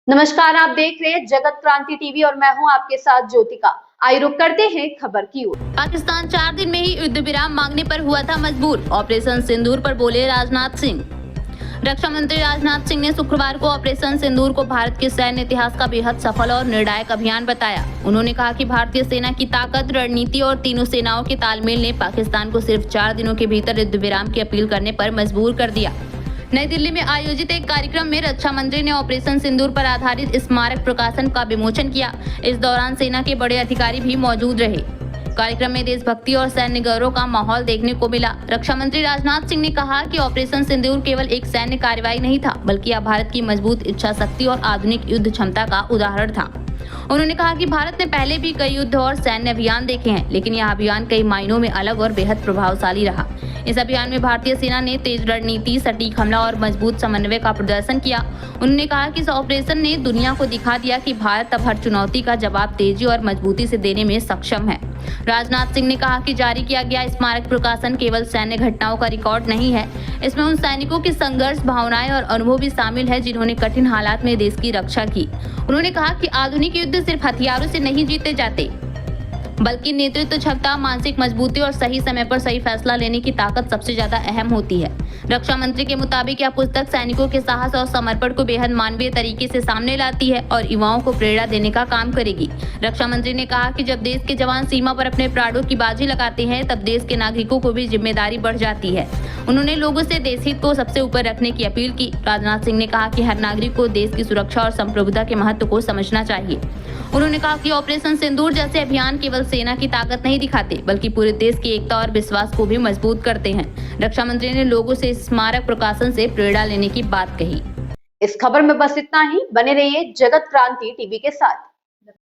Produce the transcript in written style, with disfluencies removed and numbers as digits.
नमस्कार, आप देख रहे हैं जगत क्रांति टीवी और मैं हूं आपके साथ ज्योतिका। आइए रुक करते हैं खबर की ओर। पाकिस्तान 4 दिन में ही युद्ध विराम मांगने पर हुआ था मजबूर। ऑपरेशन सिंदूर पर बोले राजनाथ सिंह। रक्षा मंत्री राजनाथ सिंह ने शुक्रवार को ऑपरेशन सिंदूर को भारत के सैन्य इतिहास का बेहद सफल और निर्णायक अभियान बताया। उन्होंने कहा कि भारतीय सेना की ताकत, रणनीति और तीनों सेनाओं के तालमेल ने पाकिस्तान को सिर्फ 4 दिनों के भीतर युद्ध विराम की अपील करने पर मजबूर कर दिया। नई दिल्ली में आयोजित एक कार्यक्रम में रक्षा मंत्री ने ऑपरेशन सिंदूर पर आधारित स्मारक प्रकाशन का विमोचन किया। इस दौरान सेना के बड़े अधिकारी भी मौजूद रहे। कार्यक्रम में देशभक्ति और सैन्य गौरव का माहौल देखने को मिला। रक्षा मंत्री राजनाथ सिंह ने कहा कि ऑपरेशन सिंदूर केवल एक सैन्य कार्रवाई नहीं था, बल्कि यह भारत की मजबूत इच्छा शक्ति और आधुनिक युद्ध क्षमता का उदाहरण था। उन्होंने कहा कि भारत ने पहले भी कई युद्ध और सैन्य अभियान देखे हैं, लेकिन यह अभियान कई मायनों में अलग और बेहद प्रभावशाली रहा। इस अभियान में भारतीय सेना ने तेज रणनीति, सटीक हमला और मजबूत समन्वय का प्रदर्शन किया। उन्होंने कहा कि इस ऑपरेशन ने दुनिया को दिखा दिया कि भारत अब हर चुनौती का जवाब तेजी और मजबूती से देने में सक्षम है। राजनाथ सिंह ने कहा कि जारी किया गया स्मारक प्रकाशन केवल सैन्य घटनाओं का रिकॉर्ड नहीं है, इसमें उन सैनिकों की संघर्ष, भावनाएं और अनुभव भी शामिल है जिन्होंने कठिन हालात में देश की रक्षा की। उन्होंने कहा कि आधुनिक युद्ध सिर्फ हथियारों से नहीं जीते जाते, बल्कि नेतृत्व क्षमता, मानसिक मजबूती और सही समय पर सही फैसला लेने की ताकत सबसे ज्यादा अहम होती है। रक्षा मंत्री के मुताबिक यह पुस्तक सैनिकों के साहस और समर्पण को बेहद मानवीय तरीके से सामने लाती है और युवाओं को प्रेरणा देने का काम करेगी। रक्षा मंत्री ने कहा कि जब देश के जवान सीमा पर अपने प्राणों की बाजी लगाते हैं, तब देश के नागरिकों को भी जिम्मेदारी बढ़ जाती है। उन्होंने लोगों से देश हित को सबसे ऊपर रखने की अपील की। राजनाथ सिंह ने कहा कि हर नागरिक को देश की सुरक्षा और संप्रभुता के महत्व को समझना चाहिए। उन्होंने कहा कि ऑपरेशन सिंदूर जैसे अभियान केवल सेना की ताकत नहीं दिखाते, बल्कि पूरे देश की एकता और विश्वास को भी मजबूत करते हैं। रक्षा मंत्री ने लोगों से स्मारक प्रकाशन से प्रेरणा लेने की बात कही। इस खबर में बस इतना ही। बने रहिए जगत क्रांति टीवी के साथ।